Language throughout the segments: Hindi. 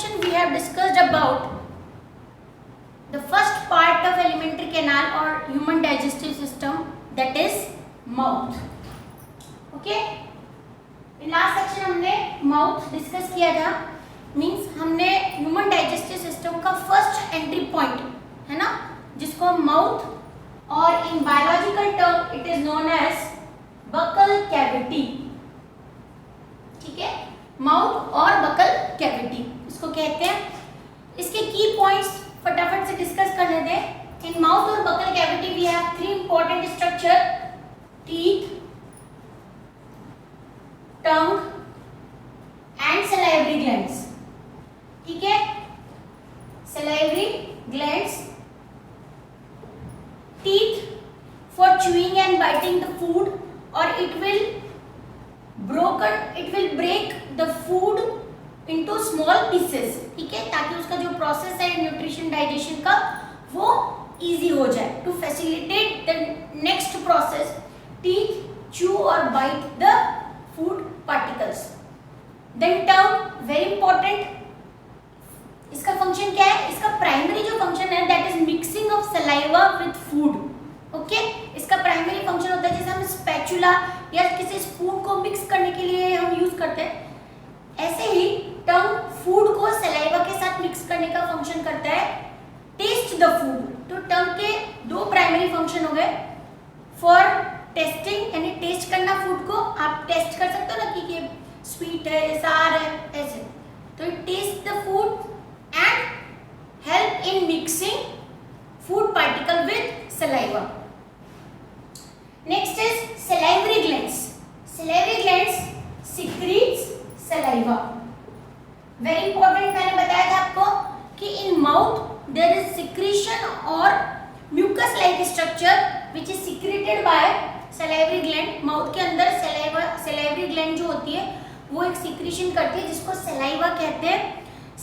section we have discussed about the first part of alimentary canal or human digestive system, that is mouth. Okay, in last section हमने mouth discuss किया था, means हमने human digestive system का first entry point है ना, जिसको हम mouth और in biological term it is known as buccal cavity. ठीक है, माउथ और बकल कैविटी इसको कहते हैं. इसके की पॉइंट्स फटाफट से डिस्कस कर लेते हैं. इन माउथ और buccal cavity we have three important structure: teeth, tongue and salivary glands. ठीक है, salivary glands, teeth for chewing and biting the food, और it will break the food into small pieces. ठीक है, ताकि उसका जो प्रोसेस है न्यूट्रिशन डाइजेशन का वो इजी हो जाए. To facilitate the next process, teeth chew और bite the food particles. Then tongue, very important. इसका फंक्शन क्या है? इसका प्राइमरी जो फंक्शन है that is mixing of saliva with food. Okay, इसका प्राइमरी फंक्शन होता है, जैसे हम स्पैचुला या किसी स्पून को मिक्स करने के लिए हम यूज करते हैं, ऐसे ही टंग फूड को सलाइवा के साथ मिक्स करने का फंक्शन करता है. टेस्ट द फूड, तो टंग के दो प्राइमरी फंक्शन हो गए. फॉर टेस्टिंग, यानी टेस्ट करना फूड को, आप टेस्ट कर सकते हो ना कि ये स्वीट है, सार है, ऐसे. तो taste the food and help in mixing food particle with saliva. Next is salivary glands. Salivary glands secretes saliva. Very important, मैंने बताया था आपको कि in mouth there is secretion or mucus like structure which is secreted by salivary gland. Mouth के अंदर salivary gland जो होती है वो एक secretion करती है जिसको saliva कहते हैं.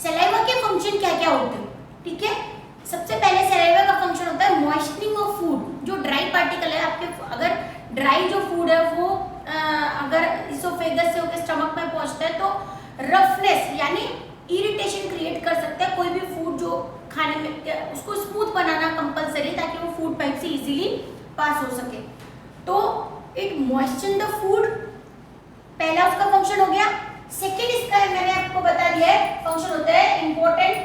saliva के function क्या क्या होते हैं? ठीक है, सबसे पहले सलाइवा का फंक्शन होता है मॉइस्टनिंग ऑफ फूड. जो ड्राई पार्टिकल है आपके, अगर ड्राई जो फूड है वो अगर इसोफेगस से होकर स्टमक में पहुंचता है तो रफनेस यानी इरिटेशन क्रिएट कर सकता है. कोई भी फूड जो खाने में, उसको स्मूथ बनाना कंपलसरी ताकि वो फूड पाइप से इजीली पास हो सके. तो इट मॉइस्चन द फूड, पहला उसका फंक्शन हो गया. सेकेंड इसका मैंने आपको बता दिया है फंक्शन होता है important,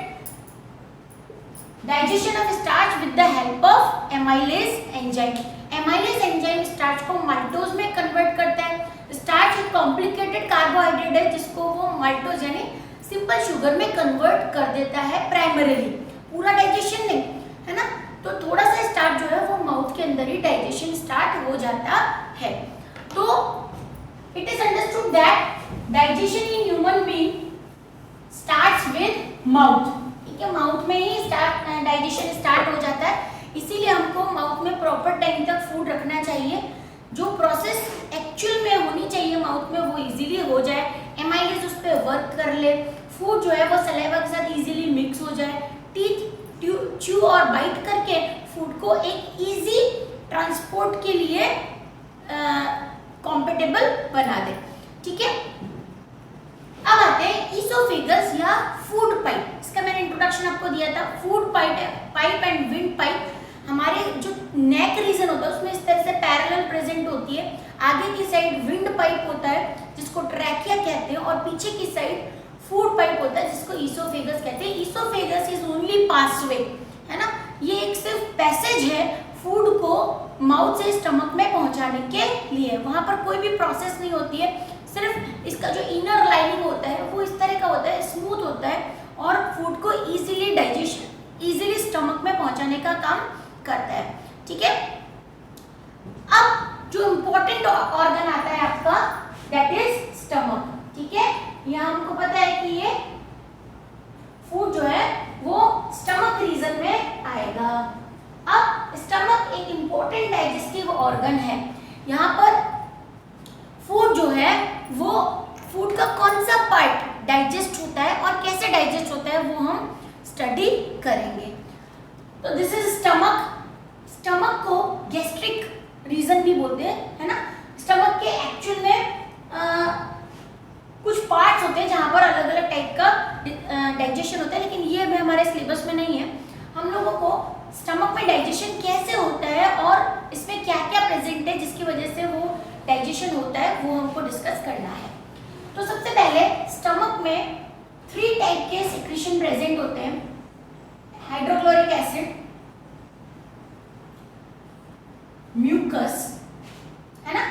digestion of starch with the help of amylase enzyme. Amylase enzyme starch को माल्टोज में कन्वर्ट करता है. स्टार्च एक कॉम्प्लिकेटेड कार्बोहाइड्रेट है जिसको वो माल्टोज यानी सिंपल शुगर में कन्वर्ट कर देता है प्राइमरीली. पूरा डाइजेशन नहीं है ना, तो थोड़ा सा स्टार्च जो है वो माउथ के अंदर ही डाइजेशन स्टार्ट हो जाता है. तो it is understood that digestion in human being starts with mouth. ठीक है, माउथ में ही डाइजेशन स्टार्ट हो जाता है. इसीलिए हमको माउथ में प्रॉपर टाइम तक फूड रखना चाहिए. जो प्रोसेस एक्चुअल में होनी चाहिए माउथ में वो इजीली हो जाए, एमाइलेज उस पर वर्क कर ले, फूड जो है वो सलाइवा के साथ इजीली मिक्स हो जाए, टीथ च्यू और बाइट करके फूड को एक इजी ट्रांसपोर्ट के लिए कॉम्पेटेबल बना दे. ठीक है, अब आते हैं ईसोफेगस या फूड पाइप. इसका मैंने इंट्रोडक्शन आपको दिया था. Food pipe and wind pipe, हमारे जो नेक रीजन होता है उसमें इस तरह से पैरेलल प्रेजेंट होती है. आगे की साइड विंड पाइप होता है जिसको ट्रैकिया कहते हैं, और पीछे की साइड फूड पाइप होता है जिसको ईसोफेगस कहते हैं. ईसोफेगस इज ओनली पासवे, है ना, ये एक सिर्फ पैसेज है फूड को माउथ से स्टमक में पहुंचाने के लिए. वहां पर कोई भी प्रोसेस नहीं होती है, सिर्फ इसका जो इनर लाइनिंग होता है वो इस तरह का होता है, स्मूथ होता है, और फूड को इजीली स्टमक में पहुंचाने का काम करता है. ठीक है, अब जो इंपॉर्टेंट ऑर्गन आता है आपका दैट इज स्टमक. ठीक है, यहाँ हमको पता है कि ये फूड जो है वो स्टमक रीजन में आएगा. अब स्टमक एक इंपॉर्टेंट डाइजेस्टिव ऑर्गन है. यहाँ पर फूड जो है वो फूड का कौन सा पार्ट डाइजेस्ट होता है और कैसे डाइजेस्ट होता है वो हम स्टडी करेंगे. तो दिस इज स्टमक. स्टमक को गैस्ट्रिक रीजन भी बोलते हैं, है ना. स्टमक के एक्चुअल में कुछ पार्ट्स होते हैं जहां पर अलग अलग टाइप का डाइजेशन होता है, लेकिन ये अभी हमारे सिलेबस में नहीं है। हम लोगों को स्टमक में डाइजेशन कैसे होता है और इसमें क्या क्या प्रेजेंट है जिसकी वजह से वो डाइजेशन होता है, वो हमको डिस्कस करना है। तो सबसे पहले स्टमक में 3 टाइप के सिक्रीशन प्रेजेंट होते हैं। हाइड्रोक्लोरिक एसिड, म्यूकस, है ना,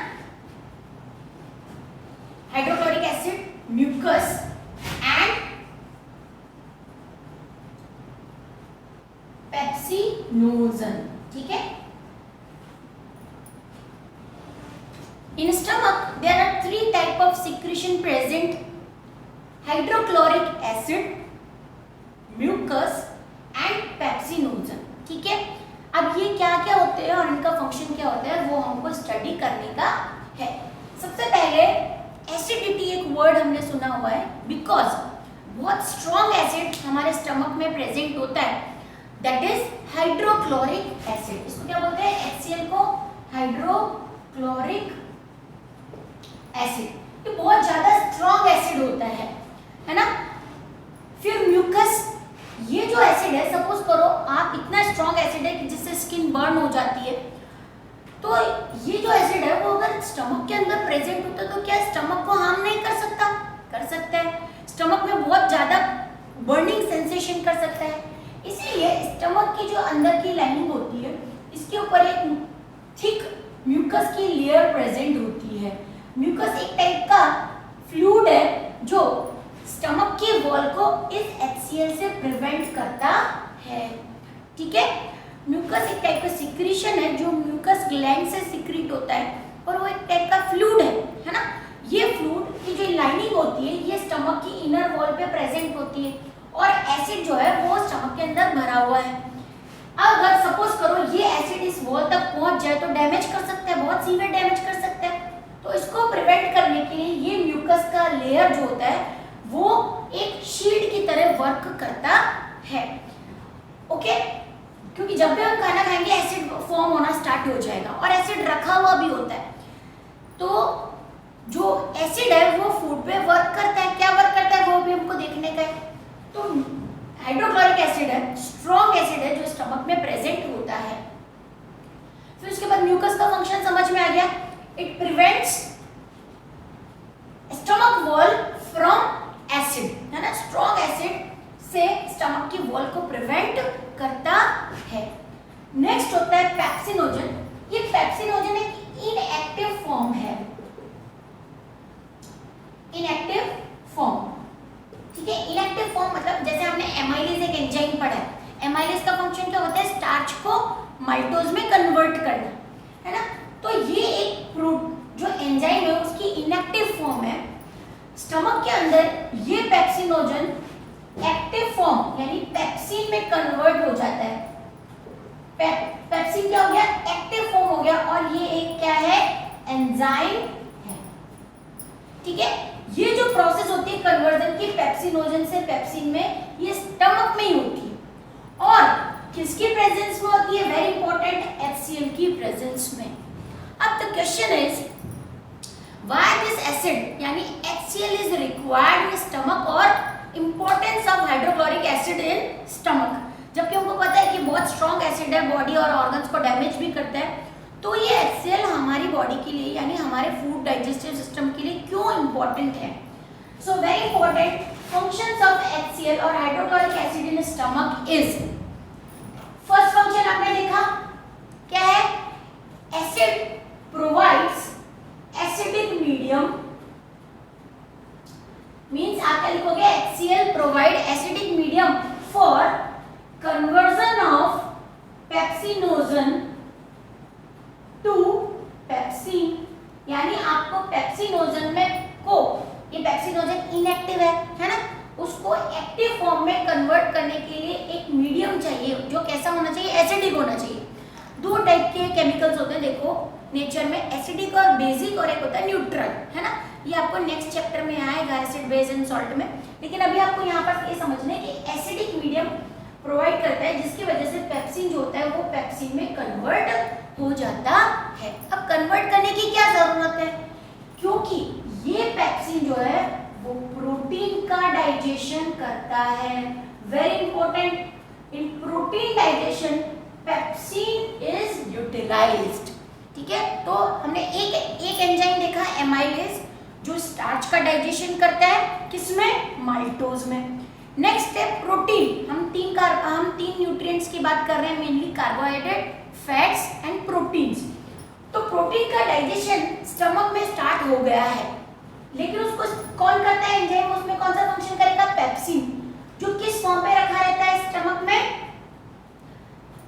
hydrochloric acid, mucus and pepsinogen. ठीक है, in stomach there are 3 type of secretion present: hydrochloric acid, mucus and pepsinogen. ठीक है, अब ये क्या क्या होते हैं और इनका फंक्शन क्या होता है वो हमको स्टडी करने का है। सबसे पहले एसिडिटी एक वर्ड हमने सुना हुआ है, बिकॉज बहुत स्ट्रॉन्ग एसिड हमारे स्टमक में प्रेजेंट होता है, दैट इज हाइड्रोक्लोरिक एसिड। इसको क्या बोलते हैं? HCl को हाइड्रोक्लोरिक एसिड। ये बहुत ज्यादा स्ट्रॉन्ग एसिड होता है ना। फिर म्यूकस, ये जो एसिड है, सपोज करो आप इतना स्ट्रॉन्ग एसिड है कि जिससे स्किन बर्न हो जाती है, तो ये जो एसिड है वो अगर स्टमक के अंदर प्रेजेंट होता है तो क्या स्टमक को हार्म नहीं कर सकता? कर सकता है। स्टमक में बहुत ज्यादा बर्निंग सेंसेशन कर सकता है। इसीलिए स्टमक की जो अंदर की लाइनिंग होती है, इसके ऊपर एक थिक म्यूकस की लेयर प्रेजेंट होती है। म्यूकस एक टाइप का फ्लूइड है जो स्टमक की वॉल को इस HCl से प्रिवेंट करता है। ठीक है, म्यूकस एक टाइप का सिक्रीशन है जो म्यूकस ग्लैंड से सिक्रीट होता है और वो एक टाइप का फ्लूइड है ना। ये फ्लूइड की जो लाइनिंग होती है ये स्टमक की इनर वॉल पे प्रेजेंट होती है और एसिड जो है वो स्टमक के अंदर भरा हुआ है। अगर सपोज करो ये एसिड इस वॉल तक पहुंच जाए तो डैमेज कर सकता है, बहुत सीवियर डैमेज कर सकता है। तो इसको प्रिवेंट करने के लिए ये म्यूकस का लेयर जो होता है वो एक शील्ड की तरह वर्क करता है। ओके, क्योंकि जब भी हम खाना खाएंगे एसिड फॉर्म होना स्टार्ट हो जाएगा और एसिड रखा हुआ भी होता है। तो जो एसिड है वो फूड पे वर्क करता है। क्या वर्क करता है वो भी हमको देखने का है। तो हाइड्रोक्लोरिक एसिड है, स्ट्रॉन्ग एसिड है जो स्टमक में प्रेजेंट होता है। फिर उसके बाद म्यूकस का फंक्शन समझ में आ गया। It prevents stomach wall from acid, है ना। स्ट्रॉन्ग एसिड से स्टमक की वॉल को प्रिवेंट करता है। नेक्स्ट होता है पेप्सिनोजन। ये पेप्सिनोजन एक इनएक्टिव फॉर्म है, इनएक्टिव फॉर्म। ठीक है, इनएक्टिव फॉर्म मतलब जैसे हमने एमाइलेज एक एंजाइम पढ़ा है। एमाइलेज का फंक्शन क्या होता है? स्टार्च को माल्टोज में कन्वर्ट करना, है ना। तो ये एक जो एंजाइम है उसकी इनएक्टिव फॉर्म है। स्टमक के अंदर ये पेप्सिनोजन एक्टिव फॉर्म यानी पेप्सिन में कन्वर्ट हो जाता है। पेप्सिन क्या हो गया? एक्टिव फॉर्म हो गया और ये एक क्या है? एंजाइम है। ठीक है, ये जो प्रोसेस होती है कन्वर्जन की पेप्सिनोजन से पेप्सिन में, ये स्टमक में ही होती है और किसकी प्रेजेंस में होती है? वेरी इंपॉर्टेंट, HCl की प्रेजेंस में। अब the question is why this acid यानी HCl is required in stomach और importance of hydrochloric acid in stomach. जबकि हमको पता है कि बहुत स्ट्रॉन्ग एसिड है, बॉडी और ऑर्गन्स को डैमेज भी करता है। तो ये HCl हमारी बॉडी के लिए यानी हमारे फूड डाइजेस्टिव सिस्टम के लिए क्यों इंपॉर्टेंट है? So very important functions of HCl और hydrochloric acid in stomach is, first function आपने देखा क्या है? Acid provides acidic medium, means आप क्या लिखोगे? HCl provide acidic medium for conversion of pepsinogen to pepsin. यानी आपको पेप्सिनोजन में को, ये पेप्सिनोजन इनएक्टिव है ना, उसको एक्टिव फॉर्म में कन्वर्ट करने के लिए एक मीडियम चाहिए जो कैसा होना चाहिए? एसिडिक होना चाहिए। 2 टाइप के केमिकल्स होते हैं देखो नेचर में, एसिडिक और बेसिक, और एक होता है न्यूट्रल, है ना। ये आपको नेक्स्ट चैप्टर में आएगा एसिड बेस एंड सॉल्ट में। लेकिन अभी आपको यहाँ पर ये समझना है कि एसिडिक मीडियम प्रोवाइड करता है जिसकी वजह से पेप्सिन जो होता है वो पेप्सिन में कन्वर्ट हो जाता है। अब कन्वर्ट करने की क्या जरूरत है? क्योंकि ये पेप्सिन जो है वो प्रोटीन प्रोटीन का डाइजेशन करता है। Very important, in protein digestion pepsin is utilised. ठीक है, तो हमने एक एंजाइम देखा एमाइलेज, जो स्टार्च का डाइजेशन करता है, किसमें? माल्टोज में। नेक्स्ट है प्रोटीन। हम तीन न्यूट्रिएंट्स की बात कर रहे हैं, mainly carbohydrate, fats and proteins. तो प्रोटीन का डाइजेशन स्टमक में स्टार्ट हो गया है, लेकिन उसको कौन करता है एंजाइम? उसमें कौन सा फंक्शन करेगा? पेप्सिन, जो किस फॉर्म में रखा रहता है स्टमक में?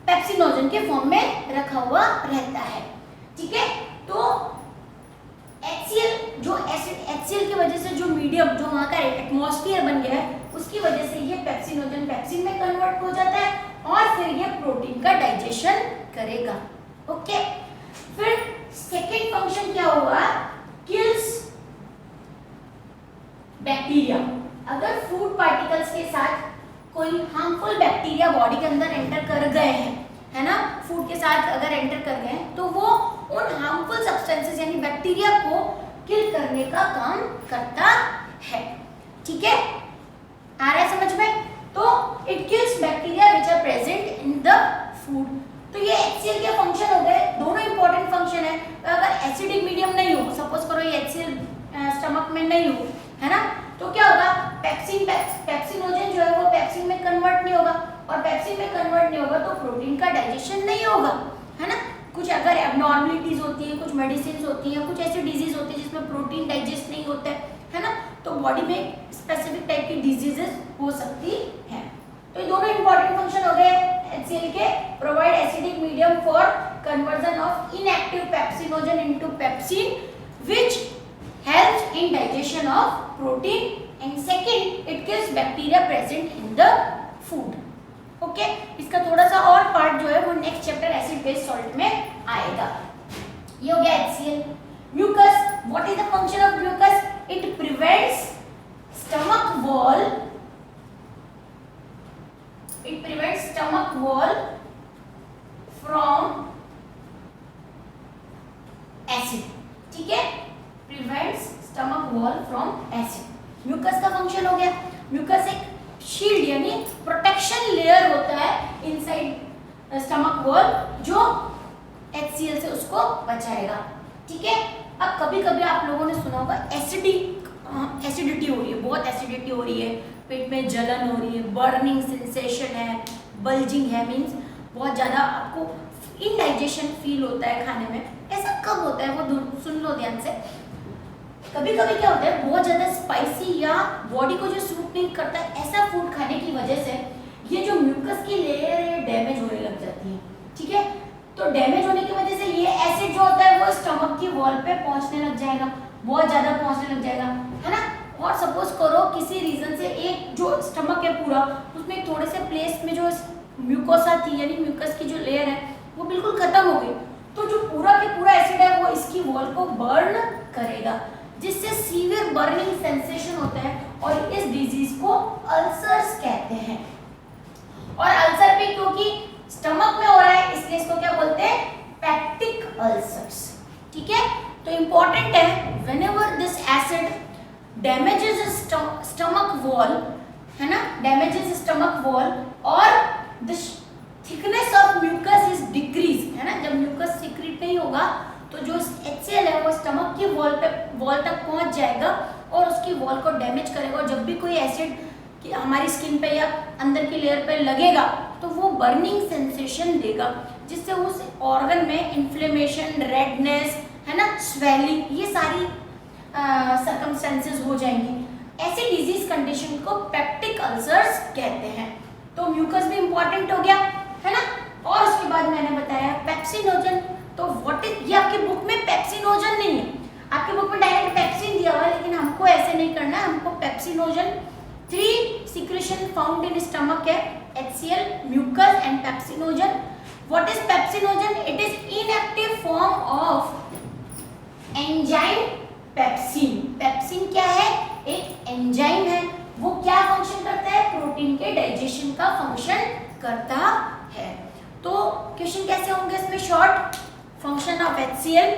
पेप्सिनोजन के फॉर्म में रखा हुआ रहता है। ठीक है, तो HCl जो एसिड HCl की वजह से जो मीडियम, जो वहां का एटमॉस्फेयर बन गया है, उसकी वजह से ये पेप्सिनोजन पेप्सिन में कन्वर्ट हो जाता है और फिर ये प्रोटीन का डाइजेशन करेगा। ओके, फिर सेकेंड फंक्शन क्या हुआ? Kills bacteria. अगर फूड पार्टिकल्स के साथ कोई हार्मफुल बैक्टीरिया बॉडी के अंदर एंटर कर गए हैं, है ना, फूड के साथ अगर एंटर कर गए हैं, तो वो उन हार्मफुल सब्सटेंसेस यानी बैक्टीरिया को किल करने का काम करता है। ठीक है, आ रहा है समझ में? तो it kills bacteria which are present in the food. तो ये HCl के फंक्शन हो गए, दोनों इंपॉर्टेंट फंक्शन है। तो अगर एसिडिक मीडियम नहीं हो, सपोज करो ये HCl स्टमक में नहीं हो, है ना, तो क्या होगा? पेप्सिनोजन जो है वो पेप्सिन में कन्वर्ट नहीं होगा, और पेप्सिन में कन्वर्ट नहीं होगा तो प्रोटीन का डाइजेशन नहीं होगा, है ना। कुछ अगर एबनॉर्मलिटीज होती है, कुछ मेडिसिन होती है, कुछ ऐसी डिजीज होती है जिसमें प्रोटीन डाइजेस्ट नहीं होता है ना, तो बॉडी में स्पेसिफिक टाइप की डिजीजेस हो सकती है। तो ये दोनों इंपॉर्टेंट फंक्शन हो गए HCl के, provide acidic medium for conversion of inactive pepsinogen into pepsin which helps in digestion of protein, and second it kills bacteria present in the food. Okay, इसका थोड़ा सा और पार्ट जो है वो next chapter acid base salt में आएगा। ये हो गया HCl। Mucus, what is the function of mucus? It prevents stomach wall, it prevents stomach wall from acid. ठीक है, prevents stomach wall from acid. Mucus का फंक्शन हो गया। म्यूकस एक शील्ड यानी प्रोटेक्शन लेयर होता है इनसाइड स्टमक वॉल, जो HCl से उसको बचाएगा। ठीक है, अब कभी कभी आप लोगों ने सुना होगा एसिडिटी हो रही है, बहुत एसिडिटी हो रही है, पेट में जलन हो रही है, बर्निंग सेंसेशन है, बल्जिंग है, मीन्स बहुत ज़्यादा आपको इनडाइजेशन फील होता है खाने में। ऐसा कब होता है वो सुन लो ध्यान से। कभी कभी क्या होता है, बहुत ज़्यादा स्पाइसी या बॉडी को जो सूट नहीं करता ऐसा फूड खाने की वजह से ये जो म्यूकस की लेयर है डैमेज होने लग जाती है। ठीक है, तो डैमेज होने की वजह से ये एसिड जो होता है वो स्टमक की वॉल पे पहुंचने लग जाएगा, बहुत ज़्यादा पहुंचने लग जाएगा, है ना। और सपोज करो किसी रीजन से एक जो स्टमक है पूरा, उसमें थोड़े से प्लेस में जो म्यूकोसा थी यानी म्यूकस की जो लेयर है वो बिल्कुल खत्म हो गई, तो जो पूरा के पूरा एसिड है वो इसकी वॉल को बर्न करेगा, जिससे सीवियर बर्निंग सेंसेशन होता है, और इस डिजीज को अल्सर्स कहते हैं। और अल्सर भी क्योंकि स्टमक में हो रहा है इसलिए इसको क्या बोलते हैं? Peptic ulcers. ठीक है, तो इंपॉर्टेंट है, whenever this acid damages stomach wall, है ना, डैमेजेस स्टमक वॉल और the thickness of mucus is decrease, है ना। जब म्यूकस सीक्रेट नहीं होगा तो जो HCl है वो स्टमक की वॉल तक पहुंच जाएगा और उसकी वॉल को डैमेज करेगा, और जब भी कोई एसिड हमारी स्किन पे या अंदर की लेयर पे लगेगा तो वो बर्निंग सेंसेशन देगा, जिससे उस ऑर्गन में इन्फ्लेमेशन, रेडनेस, है ना, स्वेलिंग, ये सारी सर्कमस्टेंसेस हो जाएंगी। ऐसी डिजीज कंडीशन को पेप्टिक अल्सर्स कहते हैं। तो म्यूकस भी इंपॉर्टेंट हो गया, है ना। और उसके बाद मैंने बताया पेप्सिनोजन। तो व्हाट इज, ये आपकी बुक में पेप्सिनोजन नहीं है, आपकी बुक में डायरेक्ट पेप्सिन दिया हुआ है, लेकिन हमको ऐसे नहीं करना है, हमको pepsinogen 3 secretion found in stomach है, HCl, mucus and pepsinogen. What is pepsinogen? It is inactive form of enzyme pepsin. Pepsin क्या है? एक एंजाइम है, वो क्या फंक्शन करता है? प्रोटीन के डाइजेशन का फंक्शन करता है। तो क्वेश्चन कैसे होंगे इसमें? Short, function of HCl,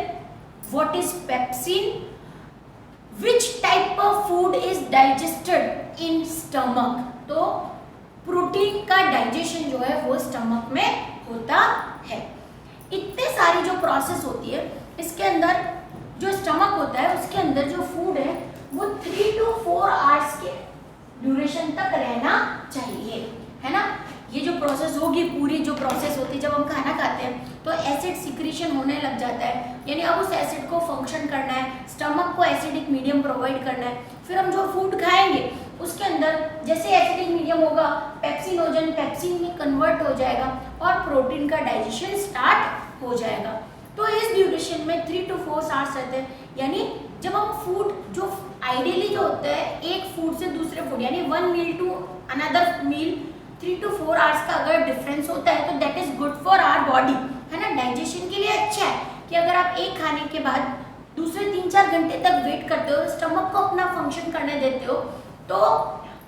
what is pepsin, which type of food is digested in stomach, तो प्रोटीन का डाइजेशन जो है वो स्टमक में होता है। इतने सारी जो प्रोसेस होती है इसके अंदर, जो स्टमक होता है उसके अंदर जो फूड है वो 3 to 4 आवर्स के ड्यूरेशन तक रहना चाहिए, है ना। ये जो प्रोसेस होगी, पूरी जो प्रोसेस होती है, जब हम खाना खाते हैं तो एसिड सिक्रीशन होने लग जाता है, यानी अब उस एसिड को फंक्शन करना है, स्टमक को एसिडिक मीडियम प्रोवाइड करना है। फिर हम जो फूड खाएंगे उसके अंदर जैसे एसिडिक मीडियम होगा, पेप्सिनोजन पेप्सिन में कन्वर्ट हो जाएगा और प्रोटीन का डाइजेशन स्टार्ट हो जाएगा। तो इस ड्यूरेशन में 3 to 4 आवर्स रहते हैं, यानी जब हम फूड जो आइडियली जो होता है एक फूड से दूसरे फूड, यानी 1 meal to another meal 3 to 4 hours का अगर डिफरेंस होता है तो that is good for our body, है ना। डाइजेशन के लिए अच्छा है कि अगर आप एक खाने के बाद दूसरे 3-4 घंटे तक वेट करते हो, स्टमक को अपना फंक्शन करने देते हो, तो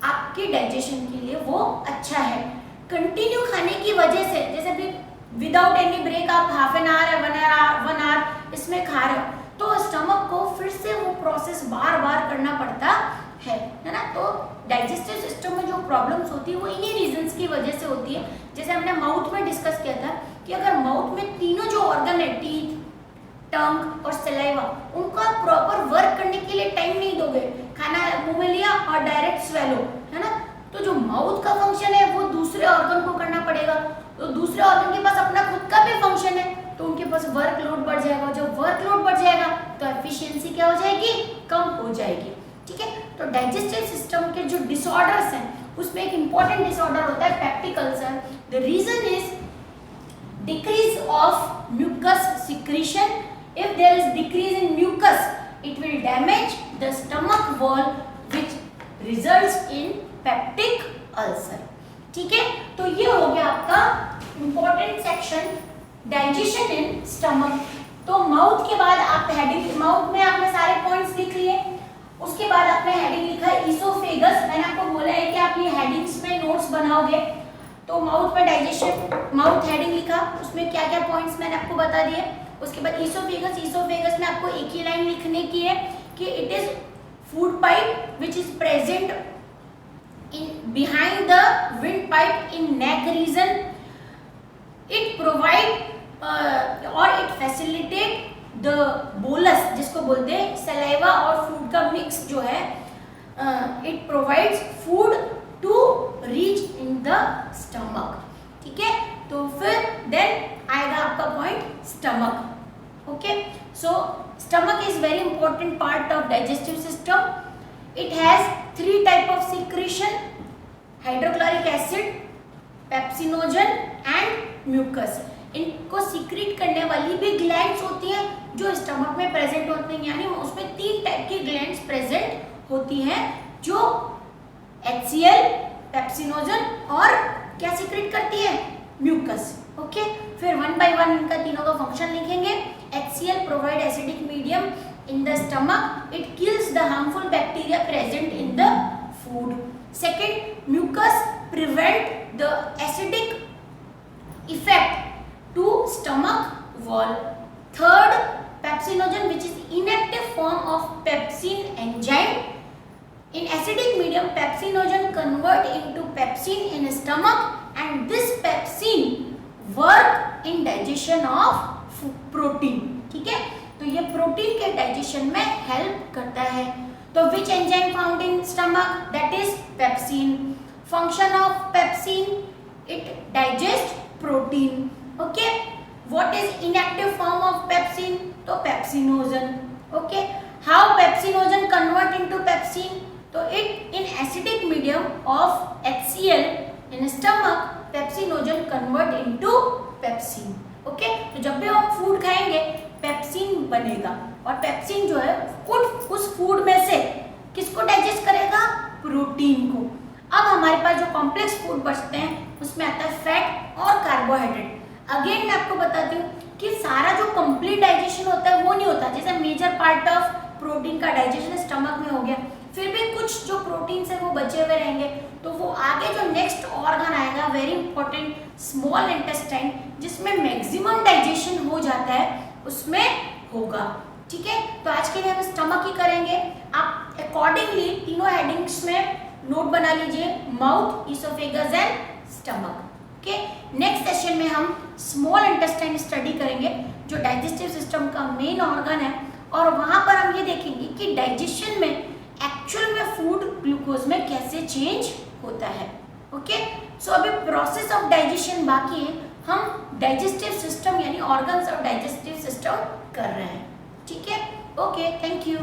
आपके डाइजेशन के लिए वो अच्छा है। कंटिन्यू खाने की वजह से, जैसे भी विदाउट एनी ब्रेक आप हाफ एन आवर या 1 आवर इसमें खा रहे हो, तो स्टमक को फिर से वो प्रोसेस बार बार करना पड़ता है ना। तो डाइजेस्टिव सिस्टम में जो प्रॉब्लम्स होती है वो इन्हीं रीजंस की वजह से होती है। जैसे हमने माउथ में डिस्कस किया था कि अगर माउथ में तीनों जो ऑर्गन है, टीथ, टंग और सलाइवा, उनका प्रॉपर वर्क करने के लिए टाइम नहीं दोगे, खाना मुंह में लिया और डायरेक्ट स्वेलो, है ना। तो जो माउथ का फंक्शन है वो दूसरे ऑर्गन को करना पड़ेगा, तो दूसरे ऑर्गन के पास अपना खुद का भी फंक्शन है, तो उनके पास वर्कलोड बढ़ जाएगा। जब वर्कलोड बढ़ जाएगा तो एफिशिएंसी क्या हो जाएगी, कम हो जाएगी, ठीक है। तो डाइजेस्टिव सिस्टम के जो डिसऑर्डर्स हैं उसमें एक इंपॉर्टेंट डिसऑर्डर होता है peptic ulcer. The reason is decrease of mucus secretion. If there is decrease in mucus it will damage the stomach wall which results in peptic ulcer, ठीक है। तो ये हो गया आपका important section digestion in stomach. तो माउथ के बाद आप हेडिंग, माउथ में आपने सारे पॉइंट्स लिख लिए, उसके बाद आपने हेडिंग लिखा है इसोफेगस। मैंने आपको बोला है कि आप ये हेडिंग्स में नोट्स बनाओगे, तो माउथ में डाइजेशन, माउथ हेडिंग लिखा, उसमें क्या क्या पॉइंट्स मैंने आपको बता दिए। उसके बाद इसोफेगस, इसोफेगस में आपको एक ही लाइन लिखने की है कि it is food pipe which is present in behind the wind pipe in neck region. It provide और इट फैसिलिटेट द बोलस, जिसको बोलते हैं सलाइवा और फूड का मिक्स जो है, it provides food to reach in the stomach, ठीक है। तो फिर देन आएगा आपका point stomach, okay. So stomach is very important part of digestive system. It has 3 type of secretion, hydrochloric acid, pepsinogen and mucus. इनको सीक्रेट करने वाली भी ग्लैंड्स होती हैं जो स्टमक में प्रेजेंट होती हैं, यानी उसमें 3 टाइप की ग्लैंड्स प्रेजेंट होती हैं जो HCl, पेप्सिनोजन और क्या सीक्रेट करती है, म्यूकस, ओके। फिर 1 by 1 इनका तीनों का फंक्शन लिखेंगे। HCl provide acidic medium in the stomach, it kills the harmful bacteria present in the food. Second, mucus prevent the acidic effect to stomach wall. Third, pepsinogen, which is inactive form of pepsin enzyme. In acidic medium, pepsinogen convert into pepsin in stomach, and this pepsin work in digestion of protein. ठीक है, तो ये प्रोटीन के डाइजेशन में हेल्प करता है। तो which enzyme found in stomach? That is pepsin. Function of pepsin, it digests protein. Okay, what is inactive form of pepsin? तो pepsinogen. Okay, how pepsinogen convert into pepsin? तो it in acidic medium of HCl in stomach, pepsinogen convert into pepsin. Okay, तो जब भी हम फूड खाएंगे पेप्सिन बनेगा, और पेप्सिन जो है उस फूड में से किसको डाइजेस्ट करेगा, प्रोटीन को। अब हमारे पास जो कॉम्प्लेक्स फूड बचते हैं उसमें आता है फैट और कार्बोहाइड्रेट। अगेन मैं आपको बताती हूँ कि सारा जो कंप्लीट डाइजेशन होता है वो नहीं होता। जैसे मेजर पार्ट ऑफ प्रोटीन का डाइजेशन स्टमक में हो गया, फिर भी कुछ जो प्रोटीन है वो बचे हुए रहेंगे, तो वो आगे जो नेक्स्ट ऑर्गन आएगा वेरी इंपॉर्टेंट, स्मॉल इंटेस्टाइन, जिसमें मैक्सिमम डाइजेशन हो जाता है, उसमें होगा। ठीक है, तो आज के लिए हम स्टमक ही करेंगे। आप अकॉर्डिंगली तीनों हेडिंग्स में नोट बना लीजिए, mouth, oesophagus and stomach. Okay, next session में हम स्मॉल इंटेस्टाइन स्टडी करेंगे जो डाइजेस्टिव सिस्टम का मेन ऑर्गन है, और वहां पर हम ये देखेंगे कि डाइजेशन में एक्चुअल में फूड ग्लूकोज में कैसे चेंज होता है। ओके, सो अभी प्रोसेस ऑफ डाइजेशन बाकी है, हम डाइजेस्टिव सिस्टम यानी ऑर्गन्स ऑफ डाइजेस्टिव सिस्टम कर रहे हैं। ठीक है, ओके, थैंक यू।